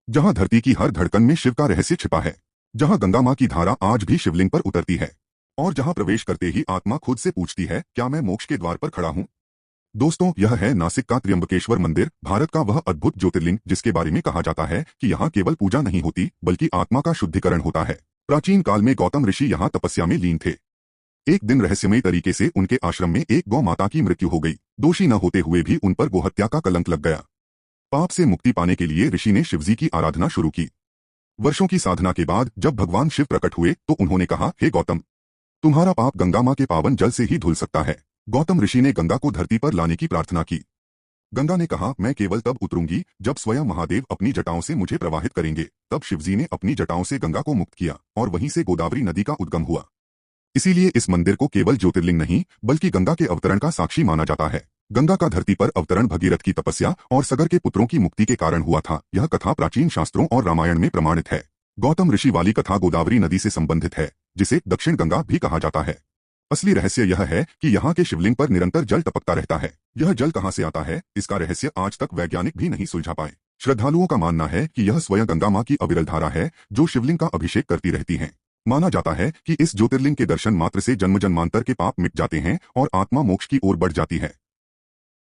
जहां धरती की हर धड़कन में शिव का रहस्य छिपा है, जहां गंगा मां की धारा आज भी शिवलिंग पर उतरती है, और जहां प्रवेश करते ही आत्मा खुद से पूछती है, क्या मैं मोक्ष के द्वार पर खड़ा हूं। दोस्तों, यह है नासिक का त्र्यंबकेश्वर मंदिर, भारत का वह अद्भुत ज्योतिर्लिंग जिसके बारे में कहा जाता है कि यहाँ केवल पूजा नहीं होती बल्कि आत्मा का शुद्धिकरण होता है। प्राचीन काल में गौतम ऋषि यहाँ तपस्या में लीन थे। एक दिन रहस्यमयी तरीके से उनके आश्रम में एक गौ माता की मृत्यु हो गई। दोषी न होते हुए भी उन पर गोहत्या का कलंक लग गया। पाप से मुक्ति पाने के लिए ऋषि ने शिवजी की आराधना शुरू की। वर्षों की साधना के बाद जब भगवान शिव प्रकट हुए तो उन्होंने कहा, हे गौतम, तुम्हारा पाप गंगा मां के पावन जल से ही धुल सकता है। गौतम ऋषि ने गंगा को धरती पर लाने की प्रार्थना की। गंगा ने कहा, मैं केवल तब उतरूंगी जब स्वयं महादेव अपनी जटाओं से मुझे प्रवाहित करेंगे। तब शिवजी ने अपनी जटाओं से गंगा को मुक्त किया और वहीं से गोदावरी नदी का उद्गम हुआ। इसीलिए इस मंदिर को केवल ज्योतिर्लिंग नहीं बल्कि गंगा के अवतरण का साक्षी माना जाता है। गंगा का धरती पर अवतरण भगीरथ की तपस्या और सगर के पुत्रों की मुक्ति के कारण हुआ था। यह कथा प्राचीन शास्त्रों और रामायण में प्रमाणित है। गौतम ऋषि वाली कथा गोदावरी नदी से संबंधित है, जिसे दक्षिण गंगा भी कहा जाता है। असली रहस्य यह है कि यहाँ के शिवलिंग पर निरंतर जल टपकता रहता है। यह जल कहाँ से आता है, इसका रहस्य आज तक वैज्ञानिक भी नहीं सुलझा पाए। श्रद्धालुओं का मानना है कि यह स्वयं गंगा मां की अविरल धारा है जो शिवलिंग का अभिषेक करती रहती है। माना जाता है कि इस ज्योतिर्लिंग के दर्शन मात्र से जन्म जन्मांतर के पाप मिट जाते हैं और आत्मा मोक्ष की ओर बढ़ जाती है।